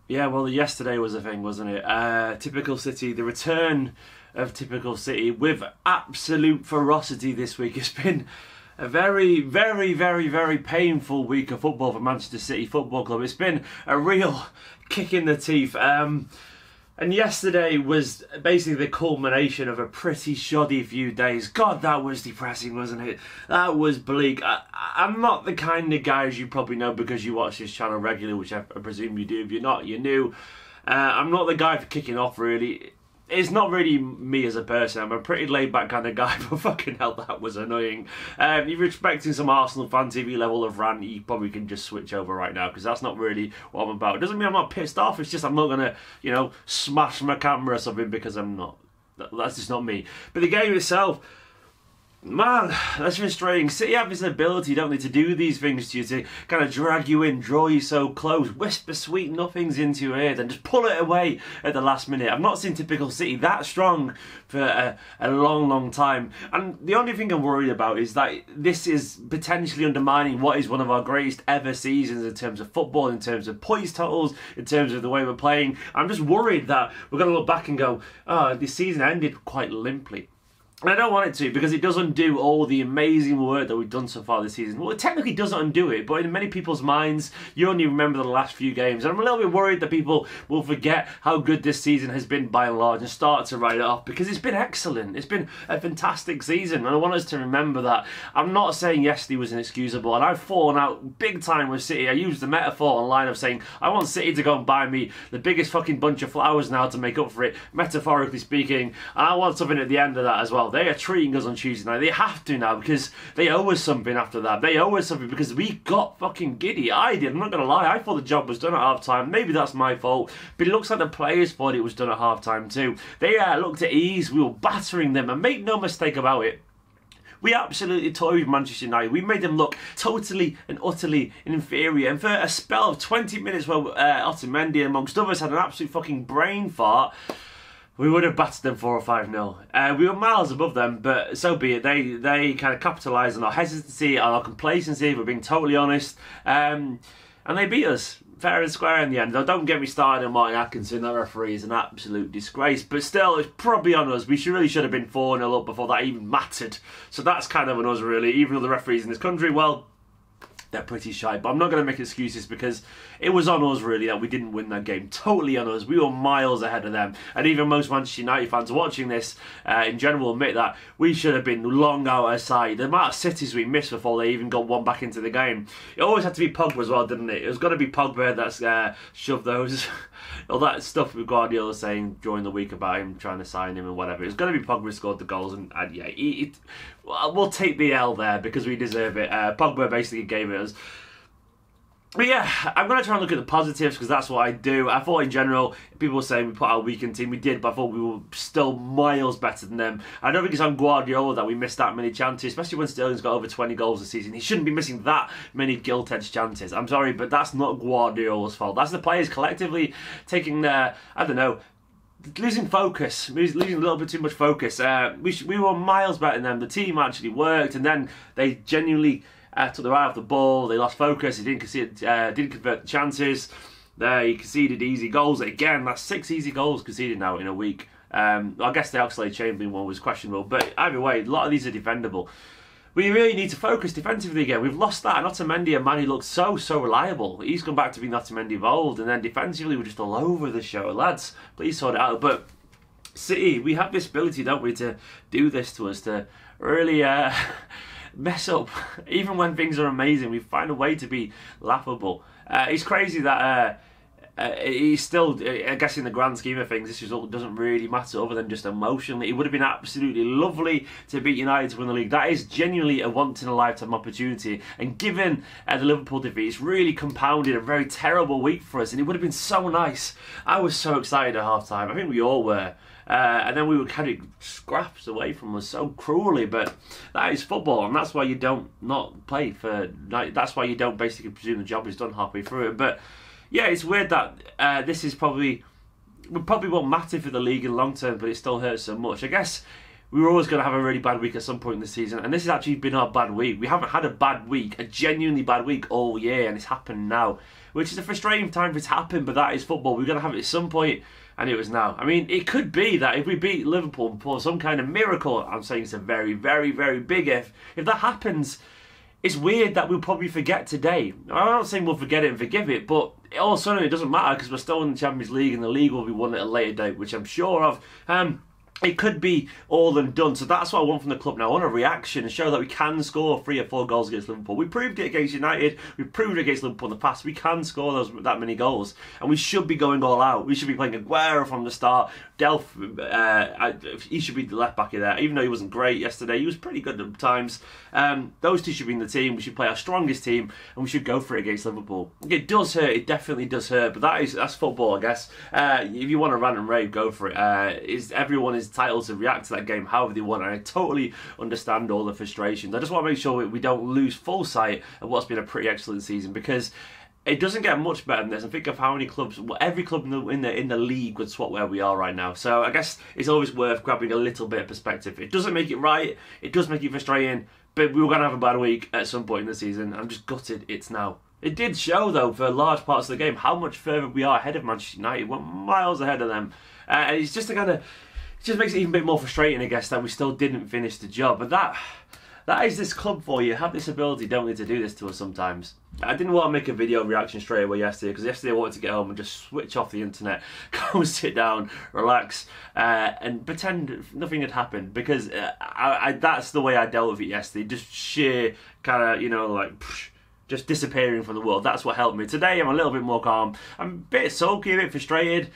Yeah, well, yesterday was a thing, wasn't it? Typical City, the return of Typical City with absolute ferocity this week. It's been a very, very, very, very painful week of football for Manchester City Football Club. It's been a real kick in the teeth. And yesterday was basically the culmination of a pretty shoddy few days. God, that was depressing, wasn't it? That was bleak. I'm not the kind of guy, as you probably know because you watch this channel regularly, which I presume you do. If you're not, you're new. I'm not the guy for kicking off, really. It's not really me as a person. I'm a pretty laid-back kind of guy, but fucking hell, that was annoying. If you're expecting some Arsenal fan TV level of rant, you probably can just switch over right now, because that's not really what I'm about. It doesn't mean I'm not pissed off, it's just I'm not going to, smash my camera or something, because I'm not. That's just not me. But the game itself, man, that's frustrating. City have this ability, don't they, to do these things to you, to kind of drag you in, draw you so close, whisper sweet nothings into your ear, then just pull it away at the last minute. I've not seen Typical City that strong for a long, long time. And the only thing I'm worried about is that this is potentially undermining what is one of our greatest ever seasons in terms of football, in terms of points totals, in terms of the way we're playing. I'm just worried that we're going to look back and go, oh, this season ended quite limply. And I don't want it to, because it does undo all the amazing work that we've done so far this season. Well, it technically doesn't undo it, but in many people's minds, you only remember the last few games. And I'm a little bit worried that people will forget how good this season has been by and large and start to write it off, because it's been excellent. It's been a fantastic season, and I want us to remember that. I'm not saying yesterday was inexcusable, and I've fallen out big time with City. I used the metaphor online of saying, I want City to go and buy me the biggest fucking bunch of flowers now to make up for it, metaphorically speaking, and I want something at the end of that as well. They are treating us on Tuesday night. They have to now, because they owe us something after that. They owe us something because we got fucking giddy. I did. I'm not going to lie. I thought the job was done at half-time. Maybe that's my fault. But it looks like the players thought it was done at half-time too. They looked at ease. We were battering them. And make no mistake about it, we absolutely toyed with Manchester United. We made them look totally and utterly inferior. And for a spell of 20 minutes where Otamendi, amongst others, had an absolute fucking brain fart, we would have battered them 4 or 5-0. We were miles above them, but so be it. They kind of capitalised on our hesitancy, on our complacency, if we're being totally honest. And they beat us fair and square in the end. Now, don't get me started on Martin Atkinson. That referee is an absolute disgrace. But still, it's probably on us. We really should have been 4-0 up before that even mattered. So that's kind of on us, really. Even though the referees in this country, well, they're pretty shy, but I'm not going to make excuses, because it was on us really that we didn't win that game. Totally on us. We were miles ahead of them, and even most Manchester United fans watching this in general admit that we should have been long out of sight. The amount of cities we missed before they even got one back into the game. It always had to be Pogba as well, didn't it? It was got to be Pogba that's shoved those all that stuff with Guardiola saying during the week about him trying to sign him and whatever. It's going to be Pogba who scored the goals, and yeah, we'll take the L there because we deserve it. Pogba basically gave it us. But yeah, I'm going to try and look at the positives, because that's what I do. I thought in general, people were saying we put out a weakened team. We did, but I thought we were still miles better than them. I don't think it's on Guardiola that we missed that many chances, especially when Sterling's got over 20 goals this season. He shouldn't be missing that many gilt-edged chances. I'm sorry, but that's not Guardiola's fault. That's the players collectively taking, I don't know, losing focus, losing a little bit too much focus. We were miles better than them. The team actually worked, and then they genuinely took their eye off the ball. They lost focus. They didn't convert the chances. They conceded easy goals. Again, that's 6 easy goals conceded now in a week. I guess the Oxlade-Chamberlain one was questionable, but either way, a lot of these are defendable. We really need to focus defensively again. We've lost that. And Otamendi, a man who looked so reliable, he's gone back to being Otamendi of old. And then defensively, we're just all over the show. Lads, please sort it out. But City, we have this ability, don't we, to do this to us, to really mess up. Even when things are amazing, we find a way to be laughable. It's crazy that he's still, I guess in the grand scheme of things, this result doesn't really matter other than just emotionally. It would have been absolutely lovely to beat United to win the league. That is genuinely a once-in-a-lifetime opportunity. And given the Liverpool defeat, it's really compounded a very terrible week for us. And it would have been so nice. I was so excited at half-time. I think we all were. And then we were carried scraps away from us so cruelly, but that is football, and that's why you don't not play for. That's why you don't basically presume the job is done halfway through it. But yeah, it's weird that this is probably won't matter for the league in the long term, but it still hurts so much. I guess we were always going to have a really bad week at some point in the season, and this has actually been our bad week. We haven't had a bad week, a genuinely bad week all year, and it's happened now, which is a frustrating time for it to happen, but that is football. We're going to have it at some point, and it was now. I mean, it could be that if we beat Liverpool for some kind of miracle, I'm saying it's a very, very, very big if that happens, it's weird that we'll probably forget today. I'm not saying we'll forget it and forgive it, but all of a sudden it doesn't matter because we're still in the Champions League and the league will be won at a later date, which I'm sure of. It could be all and done. So that's what I want from the club now. I want a reaction and show that we can score 3 or 4 goals against Liverpool. We proved it against United. We proved it against Liverpool in the past. We can score that many goals. And we should be going all out. We should be playing Aguero from the start. Delph, he should be the left back in there. Even though he wasn't great yesterday, he was pretty good at times. Those two should be in the team. We should play our strongest team and we should go for it against Liverpool. It does hurt. It definitely does hurt. But that's football, I guess. If you want to rant and rave, go for it. Everyone is entitled to react to that game however they want, and I totally understand all the frustrations. I just want to make sure we don't lose full sight of what's been a pretty excellent season, because it doesn't get much better than this. And think of how many clubs, every club in the league would swap where we are right now. So I guess it's always worth grabbing a little bit of perspective. It doesn't make it right, it does make it frustrating, but we were going to have a bad week at some point in the season. I'm just gutted it's now. It did show, though, for large parts of the game, how much further we are ahead of Manchester United. We're miles ahead of them. And it's just it just makes it even a bit more frustrating, I guess, that we still didn't finish the job. But that is this club for you. Have this ability, don't need to do this to us sometimes. I didn't want to make a video reaction straight away yesterday, because yesterday I wanted to get home and just switch off the internet, go and sit down, relax, and pretend nothing had happened, because that's the way I dealt with it yesterday. Just sheer kind of, just disappearing from the world. That's what helped me. Today I'm a little bit more calm. I'm a bit sulky, a bit frustrated,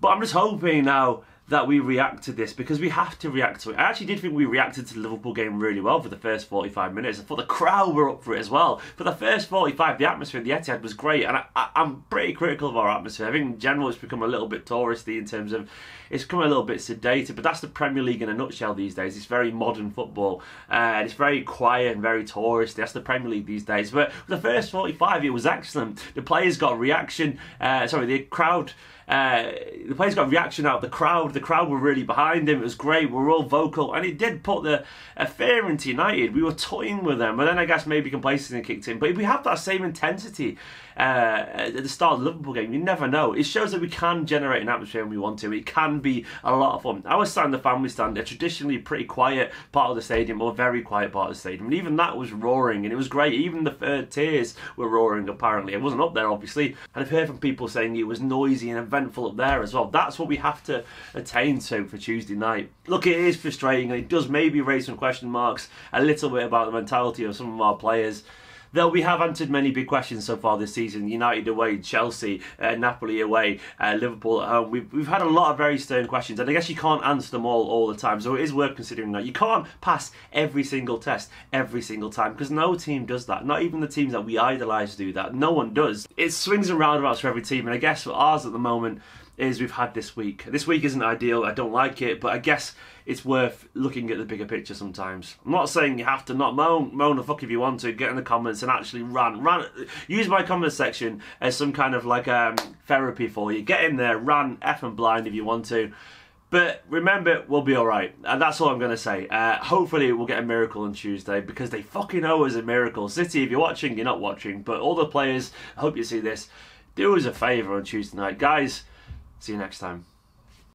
but I'm just hoping now that we react to this, because we have to react to it. I actually did think we reacted to the Liverpool game really well for the first 45 minutes. I thought the crowd were up for it as well. For the first 45, the atmosphere at the Etihad was great, and I'm pretty critical of our atmosphere. I think in general it's become a little bit touristy in terms of it's become a little bit sedated, but that's the Premier League in a nutshell these days. It's very modern football, and it's very quiet and very touristy. That's the Premier League these days. But for the first 45, it was excellent. The players got a reaction. The crowd. The players got a reaction out of the crowd. The crowd were really behind him. It was great. We were all vocal, and it did put a fear into United. We were toying with them, but then I guess maybe complacency kicked in. But if we have that same intensity at the start of the Liverpool game, you never know. It shows that we can generate an atmosphere when we want to. It can be a lot of fun. I was sat in the family stand, a traditionally pretty quiet part of the stadium, or very quiet part of the stadium, and even that was roaring, and it was great. Even the third tiers were roaring, apparently. It wasn't up there, obviously, and I've heard from people saying it was noisy and eventful up there as well. That's what we have to attain to for Tuesday night. Look, it is frustrating, and it does maybe raise some question marks a little bit about the mentality of some of our players. Though we have answered many big questions so far this season. United away, Chelsea, Napoli away, Liverpool at home. We've had a lot of very stern questions, and I guess you can't answer them all the time. So it is worth considering that. You can't pass every single test every single time, because no team does that. Not even the teams that we idolise do that. No one does. It swings and roundabouts for every team, and I guess for ours at the moment is we've had this week. This week isn't ideal. I don't like it, but I guess it's worth looking at the bigger picture sometimes. I'm not saying you have to not moan the fuck if you want to. Get in the comments and actually rant. Use my comment section as some kind of therapy for you. Get in there, rant, F and blind if you want to. But remember, we'll be alright. And that's all I'm going to say. Hopefully we'll get a miracle on Tuesday, because they fucking owe us a miracle. City, if you're watching, you're not watching. But all the players, I hope you see this, do us a favour on Tuesday night. Guys, see you next time.